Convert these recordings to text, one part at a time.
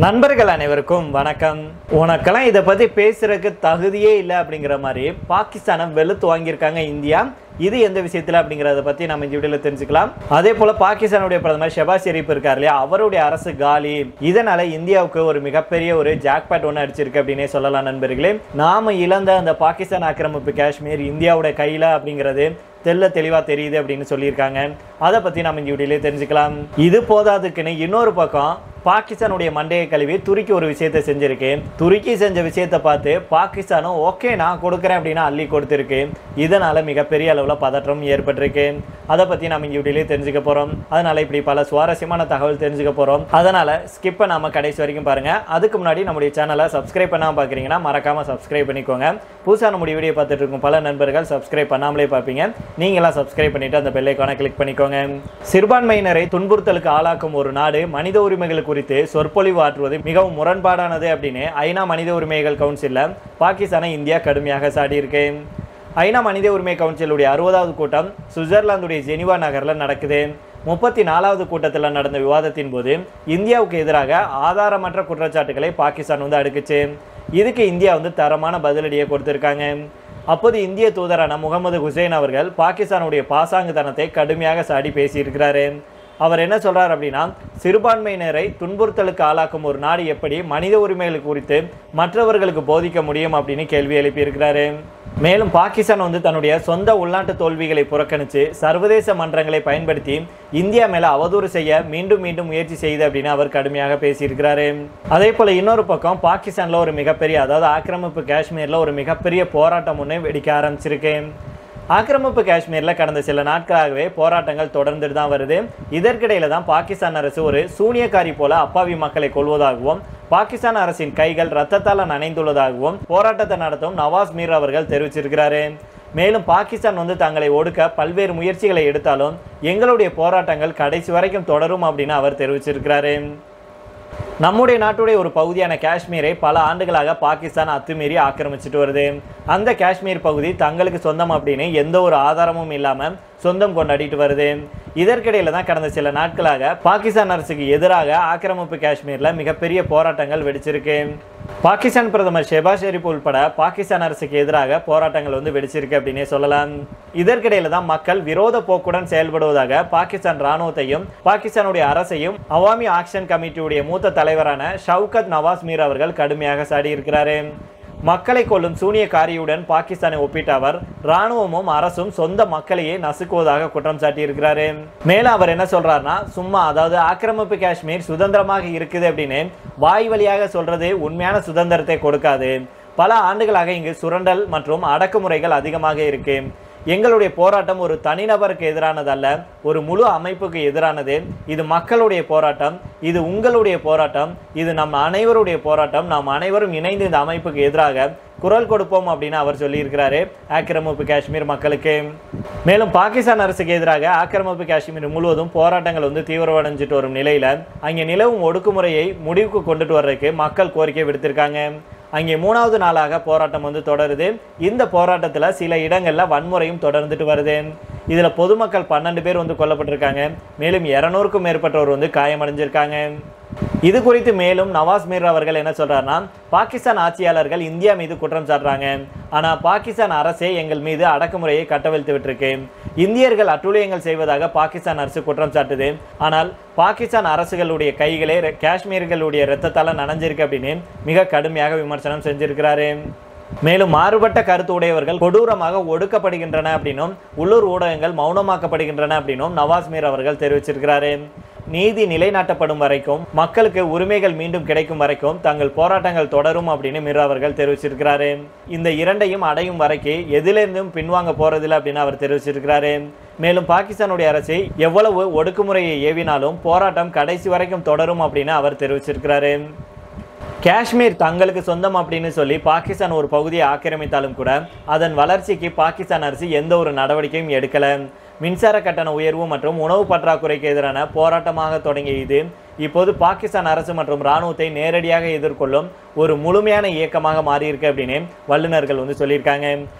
நண்பர்கள் அனைவருக்கும் வணக்கம். உனக்கெல்லாம் இதை பற்றி பேசுறதுக்கு தகுதியே இல்லை அப்படிங்கிற மாதிரி பாகிஸ்தானை வெளுத்து வாங்கியிருக்காங்க இந்தியா. இது எந்த விஷயத்தில் அப்படிங்கிறத பற்றி நம்ம இந்த வீடியோவில் தெரிஞ்சுக்கலாம். அதே போல் பாகிஸ்தானுடைய பிரதமர் ஷெபாஸ் ஷெரீப் இருக்கார் இல்லையா, அவருடைய அரசு காலி. இதனால இந்தியாவுக்கு ஒரு மிகப்பெரிய ஒரு ஜாக்பாட் ஒன்று அடிச்சிருக்கு அப்படின்னே சொல்லலாம். நண்பர்களே, நாம இழந்த அந்த பாகிஸ்தான் ஆக்கிரமிப்பு காஷ்மீர் இந்தியாவோட கையில் அப்படிங்கிறது தெளிவா தெரியுது அப்படின்னு சொல்லியிருக்காங்க. அதை பற்றி நம்ம இந்த வீடியோலே தெரிஞ்சுக்கலாம். இது போதாதுக்குன்னு இன்னொரு பக்கம் பாகிஸ்தானுடைய மண்டையை கழுவி துருக்கி ஒரு விஷயத்தை செஞ்சிருக்கு. துருக்கி செஞ்ச விஷயத்தை பார்த்து பாகிஸ்தானும் ஓகே நான் கொடுக்குறேன் அப்படின்னு அள்ளி கொடுத்துருக்கு. இதனால மிகப்பெரிய அளவில் பதற்றம் ஏற்பட்டிருக்கு. அதை பற்றி நம்ம இந்த வீடியோலே தெரிஞ்சுக்க போகிறோம். அதனால இப்படி பல சுவாரஸ்யமான தகவல் தெரிஞ்சுக்க போகிறோம். அதனால ஸ்கிப்பை நாம கடைசி வரைக்கும் பாருங்க. அதுக்கு முன்னாடி நம்முடைய சேனலை சப்ஸ்கிரைப் பண்ணாமல் பார்க்குறீங்கன்னா மறக்காம சப்ஸ்கிரைப் பண்ணிக்கோங்க. புதுசாக நம்முடைய வீடியோ பார்த்துட்டு இருக்கும் பல நண்பர்கள் சப்ஸ்கிரைப் பண்ணாமலே பார்ப்பீங்க. நீங்களாம் சப்ஸ்கிரைப் பண்ணிட்டு அந்த பெல் ஐகானை கிளிக் பண்ணிக்கோங்க. சிறுபான்மையினரை துன்புறுத்தலுக்கு ஆளாக்கும் ஒரு நாடு மனித உரிமைகள் குறித்து சொற்பொழிவு ஆற்றுவது மிகவும் முரண்பாடானது அப்படின்னு ஐநா மனித உரிமைகள் கவுன்சிலில் பாகிஸ்தானை இந்தியா கடுமையாக சாடியிருக்கு. ஐநா மனித உரிமை கவுன்சிலுடைய 60வது கூட்டம் சுவிட்சர்லாந்துடைய ஜெனிவா நகரில் நடக்குது. 34வது கூட்டத்தில் நடந்த விவாதத்தின் போது இந்தியாவுக்கு எதிராக ஆதாரமற்ற குற்றச்சாட்டுகளை பாகிஸ்தான் அடுக்குச்சு. இதுக்கு இந்தியா தரமான பதிலடியை கொடுத்திருக்காங்க. அப்போது இந்திய தூதரான முகமது ஹுசைன் அவர்கள் பாகிஸ்தானுடைய பாசாங்குத்தனத்தை கடுமையாக சாடி பேசியிருக்கிறாரு. அவர் என்ன சொல்றார் அப்படின்னா, சிறுபான்மையினரை துன்புறுத்தலுக்கு ஆளாக்கும் ஒரு நாடு எப்படி மனித உரிமைகள் குறித்து மற்றவர்களுக்கு போதிக்க முடியும் அப்படின்னு கேள்வி எழுப்பியிருக்கிறாரு. மேலும் பாகிஸ்தான் தன்னுடைய சொந்த உள்நாட்டு தோல்விகளை புறக்கணித்து சர்வதேச மன்றங்களை பயன்படுத்தி இந்தியா மேல அவதூறு செய்ய மீண்டும் முயற்சி செய்து அப்படின்னு அவர் கடுமையாக பேசியிருக்கிறாரு. அதே போல இன்னொரு பக்கம் பாகிஸ்தான்ல ஒரு மிகப்பெரிய, அதாவது ஆக்கிரமிப்பு காஷ்மீர்ல ஒரு மிகப்பெரிய போராட்டம் ஒன்று வெடிக்க ஆரம்பிச்சிருக்கு. ஆக்கிரமிப்பு காஷ்மீரில் கடந்த சில நாட்களாகவே போராட்டங்கள் தொடர்ந்துட்டு தான் வருது. இதற்கிடையில தான் பாகிஸ்தான் அரசு ஒரு சூனியக்காரி போல அப்பாவி மக்களை கொள்வதாகவும் பாகிஸ்தான் அரசின் கைகள் ரத்தத்தால் நனைந்துள்ளதாகவும் போராட்டத்தை நடத்தும் நவாஸ் மீர் அவர்கள் தெரிவிச்சிருக்கிறாரு. மேலும் பாகிஸ்தான் தங்களை ஒடுக்க பல்வேறு முயற்சிகளை எடுத்தாலும் எங்களுடைய போராட்டங்கள் கடைசி வரைக்கும் தொடரும் அப்படின்னு அவர் தெரிவிச்சிருக்கிறாரு. நம்முடைய நாட்டுடைய ஒரு பகுதியான காஷ்மீரை பல ஆண்டுகளாக பாகிஸ்தான் அத்துமீறி ஆக்கிரமிச்சிட்டு வருது. அந்த காஷ்மீர் பகுதி தங்களுக்கு சொந்தம் அப்படின்னு எந்த ஒரு ஆதாரமும் இல்லாமல் சொந்தம் கொண்டாடிட்டு வருது. இதற்கிடையில தான் கடந்த சில நாட்களாக பாகிஸ்தான் அரசுக்கு எதிராக ஆக்கிரமிப்பு காஷ்மீர்ல மிகப்பெரிய போராட்டங்கள் வெடிச்சிருக்கு. பாகிஸ்தான் பிரதமர் ஷெபாஸ் ஷெரீப் உள்பட பாகிஸ்தான் அரசுக்கு எதிராக போராட்டங்கள் வெடிச்சிருக்கு அப்படின்னே சொல்லலாம். இதற்கிடையில தான் மக்கள் விரோத போக்குடன் செயல்படுவதாக பாகிஸ்தான் ராணுவத்தையும் பாகிஸ்தானுடைய அரசையும் அவாமி ஆக்ஷன் கமிட்டியுடைய மூத்த தலைவரான ஷவுகத் நவாஸ் மீர் அவர்கள் கடுமையாக சாடியிருக்கிறாரு. மக்களை கொல்லும் சூனியக்காரியுடன் பாகிஸ்தானை ஒப்பிட்ட அவர் ராணுவமும் அரசும் சொந்த மக்களையே நசுக்குவதாக குற்றம் சாட்டியிருக்கிறாரு. மேலும் அவர் என்ன சொல்றாருன்னா, சும்மா, அதாவது ஆக்கிரமிப்பு காஷ்மீர் சுதந்திரமாக இருக்குது அப்படின்னு வாய் வழியாக சொல்றது உண்மையான சுதந்திரத்தை கொடுக்காது. பல ஆண்டுகளாக இங்கு சுரண்டல் மற்றும் அடக்குமுறைகள் அதிகமாக இருக்கு. எங்களுடைய போராட்டம் ஒரு தனிநபருக்கு எதிரானதல்ல, ஒரு முழு அமைப்புக்கு எதிரானது. இது மக்களுடைய போராட்டம், இது உங்களுடைய போராட்டம், இது நம் அனைவருடைய போராட்டம். நாம் அனைவரும் இணைந்து இந்த அமைப்புக்கு எதிராக குரல் கொடுப்போம் அப்படின்னு அவர் சொல்லியிருக்கிறாரு ஆக்கிரமிப்பு காஷ்மீர் மக்களுக்கு. மேலும் பாகிஸ்தான் அரசுக்கு எதிராக ஆக்கிரமிப்பு காஷ்மீர் முழுவதும் போராட்டங்கள் தீவிரமடைஞ்சிட்டு வரும் நிலையில அங்கே நிலவும் ஒடுக்குமுறையை முடிவுக்கு கொண்டுட்டு வர்றதுக்கு மக்கள் கோரிக்கை விடுத்திருக்காங்க. அங்கே 3வது நாளாக போராட்டம் தொடருது. இந்த போராட்டத்தில் சில இடங்களில் வன்முறையும் தொடர்ந்துட்டு வருது. இதில் பொதுமக்கள் 12 பேர் கொல்லப்பட்டிருக்காங்க. மேலும் 200க்கும் மேற்பட்டவர் காயமடைஞ்சிருக்காங்க. இது குறித்து மேலும் நவாஸ் மீர் அவர்கள் என்ன சொல்றாருன்னா, பாகிஸ்தான் ஆட்சியாளர்கள் இந்தியா மீது குற்றம் சாட்டுறாங்க. ஆனால் பாகிஸ்தான் அரசே எங்கள் மீது அடக்குமுறையை கட்டவிழ்த்து விட்டுருக்கு. இந்தியர்கள் அட்டூழியங்கள் செய்வதாக பாகிஸ்தான் அரசு குற்றம் சாட்டுது. ஆனால் பாகிஸ்தான் அரசுகளுடைய கைகளே காஷ்மீர்களுடைய இரத்தத்தால் நனைஞ்சிருக்கு அப்படின்னு மிக கடுமையாக விமர்சனம் செஞ்சிருக்கிறாரு. மேலும் மாறுபட்ட கருத்து உடையவர்கள் கொடூரமாக ஒடுக்கப்படுகின்றன அப்படின்னும் உள்ளூர் ஊடகங்கள் மௌனமாக்கப்படுகின்றன அப்படின்னும் நவாஸ் மீர் அவர்கள் தெரிவிச்சிருக்கிறாரு. நீதி நிலைநாட்டப்படும் வரைக்கும், மக்களுக்கு உரிமைகள் மீண்டும் கிடைக்கும் வரைக்கும் தங்கள் போராட்டங்கள் தொடரும் அப்படின்னு மீர் அவர்கள் தெரிவிச்சிருக்கிறாரு. இந்த இரண்டையும் அடையும் வரைக்கும் எதிலிருந்தும் பின்வாங்க போறதில்லை அப்படின்னு அவர் தெரிவிச்சிருக்கிறாரு. மேலும் பாகிஸ்தானுடைய அரசு எவ்வளவு ஒடுக்குமுறையை ஏவினாலும் போராட்டம் கடைசி வரைக்கும் தொடரும் அப்படின்னு அவர் தெரிவிச்சிருக்கிறாரு. காஷ்மீர் தங்களுக்கு சொந்தம் அப்படின்னு சொல்லி பாகிஸ்தான் ஒரு பகுதியை ஆக்கிரமித்தாலும் கூட அதன் வளர்ச்சிக்கு பாகிஸ்தான் அரசு எந்த ஒரு நடவடிக்கையும் எடுக்கல. மின்சார கட்டண உயர்வு மற்றும் உணவு பற்றாக்குறைக்கு எதிரான போராட்டமாக தொடங்கிய இது இப்போது பாகிஸ்தான் அரசு மற்றும் இராணுவத்தை நேரடியாக எதிர்கொள்ளும் ஒரு முழுமையான இயக்கமாக மாறியிருக்கு அப்படின்னு வல்லுநர்கள் சொல்லியிருக்காங்க.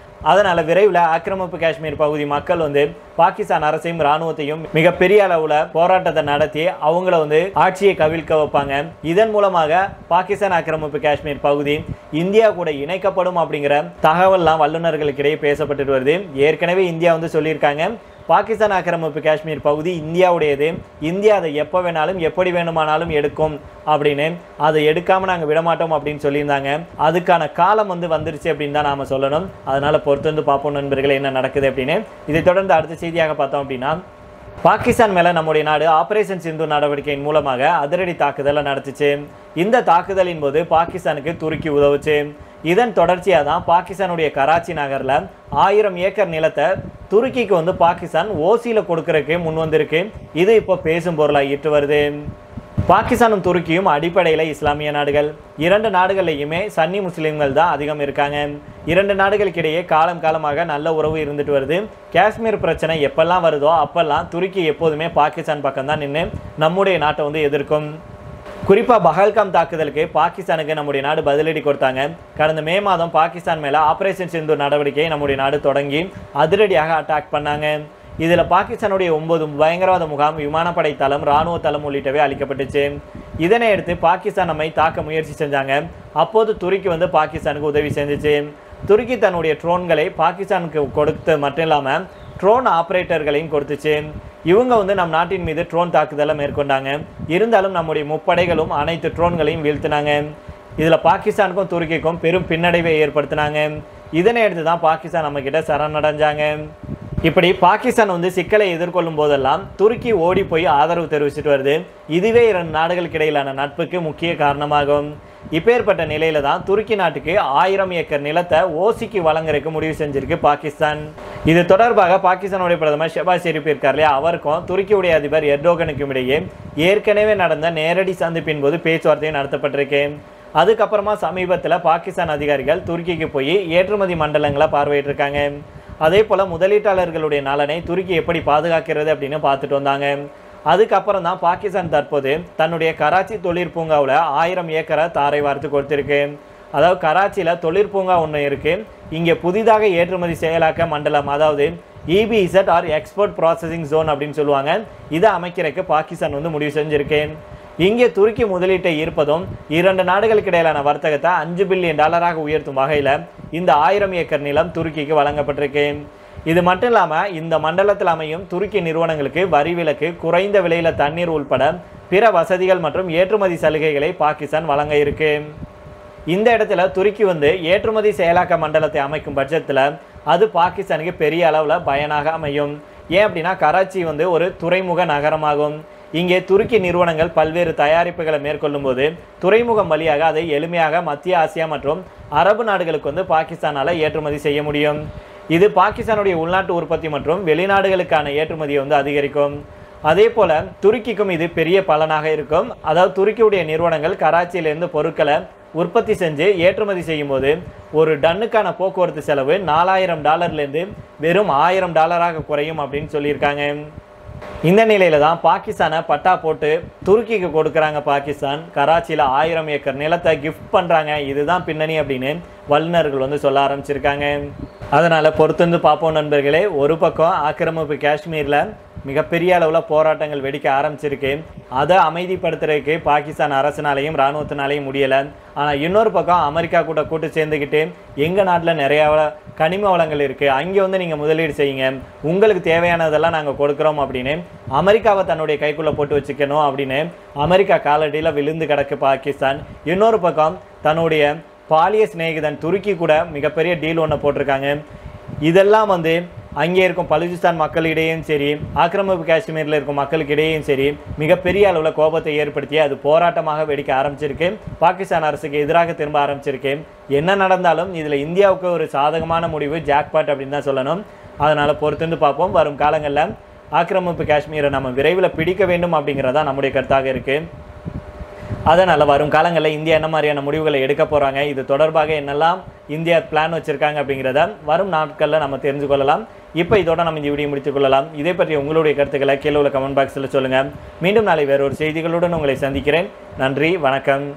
அதனால விரைவில் ஆக்கிரமிப்பு காஷ்மீர் பகுதி மக்கள் வந்து பாகிஸ்தான் அரசையும் இராணுவத்தையும் மிகப்பெரிய அளவுல போராட்டத்தை நடத்தி அவங்கள வந்து ஆட்சியை கவிழ்க்க வைப்பாங்க. இதன் மூலமாக பாகிஸ்தான் ஆக்கிரமிப்பு காஷ்மீர் பகுதி இந்தியா கூட இணைக்கப்படும் அப்படிங்கிற தகவல்லாம் வல்லுநர்களுக்கிடையே பேசப்பட்டு வருது. ஏற்கனவே இந்தியா வந்து சொல்லியிருக்காங்க, பாகிஸ்தான் ஆக்கிரமிப்பு காஷ்மீர் பகுதி இந்தியாவுடையது, இந்தியா அதை எப்போ வேணாலும் எப்படி வேணுமானாலும் எடுக்கும் அப்படின்னு, அதை எடுக்காம நாங்கள் விடமாட்டோம் அப்படின்னு சொல்லியிருந்தாங்க. அதுக்கான காலம் வந்து வந்துருச்சு அப்படின்னு தான் நாம சொல்லணும். அதனால பொறுத்து வந்து பார்ப்போம் நண்பர்களே என்ன நடக்குது அப்படின்னு. இதை தொடர்ந்து அடுத்த செய்தியாக பார்த்தோம் அப்படின்னா, பாகிஸ்தான் மேல நம்முடைய நாடு ஆபரேஷன் சிந்து நடவடிக்கையின் மூலமாக அதிரடி தாக்குதலை நடத்துச்சு. இந்த தாக்குதலின் போது பாகிஸ்தானுக்கு துருக்கி உதவுச்சு. இதன் தொடர்ச்சியாக தான் பாகிஸ்தானுடைய கராச்சி நகரில் 1000 ஏக்கர் நிலத்தை துருக்கிக்கு வந்து பாகிஸ்தான் ஓசியில கொடுக்கறதுக்கு முன் வந்திருக்கு. இது இப்போ பேசும் பொருளாகிட்டு வருது. பாகிஸ்தானும் துருக்கியும் அடிப்படையில் இஸ்லாமிய நாடுகள். 2 நாடுகள்லையுமே சன்னி முஸ்லீம்கள் தான் அதிகம் இருக்காங்க. 2 நாடுகளுக்கிடையே காலமாக நல்ல உறவு இருந்துட்டு வருது. காஷ்மீர் பிரச்சனை எப்பெல்லாம் வருதோ அப்பெல்லாம் துருக்கி எப்போதுமே பாகிஸ்தான் பக்கம் தான் நின்று நம்முடைய நாட்டை வந்து எதிர்க்கும். குறிப்பாக பஹல்காம் தாக்குதலுக்கு பாகிஸ்தானுக்கு நம்முடைய நாடு பதிலடி கொடுத்தாங்க. கடந்த மே மாதம் பாகிஸ்தான் மேலே ஆபரேஷன் சிந்து நடவடிக்கையை நம்முடைய நாடு தொடங்கி அதிரடியாக அட்டாக் பண்ணாங்க. இதில் பாகிஸ்தானுடைய 9 பயங்கரவாத முகாம், விமானப்படை தளம், இராணுவ தளம் உள்ளிட்டவை அளிக்கப்பட்டுச்சு. இதனை அடுத்து பாகிஸ்தான் நம்மை தாக்க முயற்சி செஞ்சாங்க. அப்போது துருக்கி வந்து பாகிஸ்தானுக்கு உதவி செஞ்சிச்சு. துருக்கி தன்னுடைய ட்ரோன்களை பாகிஸ்தானுக்கு கொடுத்து மட்டும் இல்லாமல் ட்ரோன் ஆப்ரேட்டர்களையும் கொடுத்துச்சு. இவங்க வந்து நம் நாட்டின் மீது ட்ரோன் தாக்குதலை மேற்கொண்டாங்க. இருந்தாலும் நம்முடைய முப்படைகளும் அனைத்து ட்ரோன்களையும் வீழ்த்தினாங்க. இதில் பாகிஸ்தானுக்கும் துருக்கிக்கும் பெரும் பின்னடைவை ஏற்படுத்தினாங்க. இதனை அடுத்து தான் பாகிஸ்தான் நம்ம கிட்ட சரணடைஞ்சாங்க. இப்படி பாகிஸ்தான் வந்து சிக்கலை எதிர்கொள்ளும் போதெல்லாம் துருக்கி ஓடி போய் ஆதரவு தெரிவிச்சுட்டு வருது. இதுவே 2 நாடுகளுக்கு இடையிலான நட்புக்கு முக்கிய காரணமாகும். இப்பேற்பட்ட நிலையில தான் துருக்கி நாட்டுக்கு 1000 ஏக்கர் நிலத்தை ஓசிக்கு வழங்குறதுக்கு முடிவு செஞ்சிருக்கு பாகிஸ்தான். இது தொடர்பாக பாகிஸ்தானுடைய பிரதமர் ஷெபாஸ் ஷெரீப் இருக்கார் இல்லையா, அவருக்கும் துருக்கியுடைய அதிபர் எர்டோகனுக்கும் இடையே ஏற்கனவே நடந்த நேரடி சந்திப்பின் போது பேச்சுவார்த்தை நடத்தப்பட்டிருக்கு. அதுக்கப்புறமா சமீபத்தில் பாகிஸ்தான் அதிகாரிகள் துருக்கிக்கு போய் ஏற்றுமதி மண்டலங்களை பார்வையிட்டிருக்காங்க. அதே போல முதலீட்டாளர்களுடைய நலனை துருக்கி எப்படி பாதுகாக்கிறது அப்படின்னு பார்த்துட்டு வந்தாங்க. அதுக்கப்புறம் தான் பாகிஸ்தான் தற்போது தன்னுடைய கராச்சி தொழிற்பூங்காவில் 1000 ஏக்கரை தாரை வார்த்து கொடுத்துருக்கு. அதாவது கராச்சியில் தொழிற்பூங்கா ஒன்று இருக்குது. இங்கே புதிதாக ஏற்றுமதி செயலாக்க மண்டலம், அதாவது EBZ or export processing zone அப்படின்னு சொல்லுவாங்க, இதை அமைக்கிறதுக்கு பாகிஸ்தான் வந்து முடிவு செஞ்சுருக்கு. இங்கே துருக்கி முதலீட்டை ஈர்ப்பதும் 2 நாடுகளுக்கு இடையிலான வர்த்தகத்தை $5 பில்லியன் உயர்த்தும் வகையில் இந்த 1000 ஏக்கர் நிலம் துருக்கிக்கு வழங்கப்பட்டிருக்கு. இது மட்டும் இல்லாமல் இந்த மண்டலத்தில் அமையும் துருக்கி நிறுவனங்களுக்கு வரி விலக்கு, குறைந்த விலையில் தண்ணீர் உள்பட பிற வசதிகள் மற்றும் ஏற்றுமதி சலுகைகளை பாகிஸ்தான் வழங்க இருக்கு. இந்த இடத்துல துருக்கி வந்து ஏற்றுமதி செயலாக்க மண்டலத்தை அமைக்கும் பட்சத்தில் அது பாகிஸ்தானுக்கு பெரிய அளவில் பயனாக அமையும். ஏன் அப்படின்னா கராச்சி வந்து ஒரு துறைமுக நகரமாகும். இங்கே துருக்கி நிறுவனங்கள் பல்வேறு தயாரிப்புகளை மேற்கொள்ளும் போது துறைமுகம் வழியாக அதை எளிமையாக மத்திய ஆசியா மற்றும் அரபு நாடுகளுக்கு வந்து பாகிஸ்தானால் ஏற்றுமதி செய்ய முடியும். இது பாகிஸ்தானுடைய உள்நாட்டு உற்பத்தி மற்றும் வெளிநாடுகளுக்கான ஏற்றுமதியை வந்து அதிகரிக்கும். அதே போல துருக்கிக்கும் இது பெரிய பலனாக இருக்கும். அதாவது துருக்கியுடைய நிறுவனங்கள் கராச்சியிலிருந்து பொருட்களை உற்பத்தி செஞ்சு ஏற்றுமதி செய்யும் போது ஒரு டன்னுக்கான போக்குவரத்து செலவு $4000 வெறும் $1000 குறையும் அப்படின்னு சொல்லியிருக்காங்க. இந்த நிலையில தான் பாகிஸ்தானை பட்டா போட்டு துருக்கிக்கு கொடுக்குறாங்க. பாகிஸ்தான் கராச்சியில் 1000 ஏக்கர் நிலத்தை கிஃப்ட் பண்ணுறாங்க. இதுதான் பின்னணி அப்படின்னு வல்லுநர்கள் வந்து சொல்ல ஆரம்பிச்சிருக்காங்க. அதனால் பொறுத்திருந்து பார்ப்போம் நண்பர்களே. ஒரு பக்கம் ஆக்கிரமிப்பு காஷ்மீரில் மிகப்பெரிய அளவில் போராட்டங்கள் வெடிக்க ஆரம்பிச்சிருக்கு. அதை அமைதிப்படுத்துறதுக்கு பாகிஸ்தான் அரசினாலையும் இராணுவத்தினாலையும் முடியலை. ஆனால் இன்னொரு பக்கம் அமெரிக்கா கூட கூட்டு சேர்ந்துக்கிட்டு எங்கள் நாட்டில் நிறையா கனிம வளங்கள் இருக்குது, அங்கே வந்து நீங்கள் முதலீடு செய்யுங்க, உங்களுக்கு தேவையானதெல்லாம் நாங்கள் கொடுக்குறோம் அப்படின்னு அமெரிக்காவை தன்னுடைய கைக்குள்ளே போட்டு வச்சுக்கணும் அப்படின்னு அமெரிக்கா காலடியில் விழுந்து கிடக்கு பாகிஸ்தான். இன்னொரு பக்கம் தன்னுடைய பாலிய சிநேகிதன் துருக்கி கூட மிகப்பெரிய டீல் ஒன்று போட்டிருக்காங்க. இதெல்லாம் வந்து அங்கே இருக்கும் பலுச்சிஸ்தான் மக்களிடையும் சரி, ஆக்கிரமிப்பு காஷ்மீரில் இருக்கும் மக்களுக்கிடையும் சரி மிகப்பெரிய அளவில் கோபத்தை ஏற்படுத்தி அது போராட்டமாக வெடிக்க ஆரம்பிச்சிருக்கு. பாகிஸ்தான் அரசுக்கு எதிராக திரும்ப ஆரம்பிச்சிருக்கு. என்ன நடந்தாலும் இதில் இந்தியாவுக்கு ஒரு சாதகமான முடிவு ஜாக்பாட் அப்படின்னு தான் சொல்லணும். அதனால் பொறுத்திருந்து பார்ப்போம். வரும் காலங்களில் ஆக்கிரமிப்பு காஷ்மீரை நம்ம விரைவில் பிடிக்க வேண்டும் அப்படிங்கிறதா நம்முடைய கருத்தாக இருக்குது. அதனால் வரும் காலங்களில் இந்தியா என்ன மாதிரியான முடிவுகளை எடுக்க போகிறாங்க, இது தொடர்பாக என்னெல்லாம் இந்தியா பிளான் வச்சுருக்காங்க அப்படிங்கிறத வரும் நாட்களில் நம்ம தெரிஞ்சு கொள்ளலாம். இப்போ இதோட நம்ம இந்த வீடியோ முடித்துக் கொள்ளலாம். இதை பற்றி உங்களுடைய கருத்துக்களை கீழே உள்ள கமெண்ட் பாக்ஸில் சொல்லுங்கள். மீண்டும் நாளை வேறு ஒரு செய்திகளுடன் உங்களை சந்திக்கிறேன். நன்றி, வணக்கம்.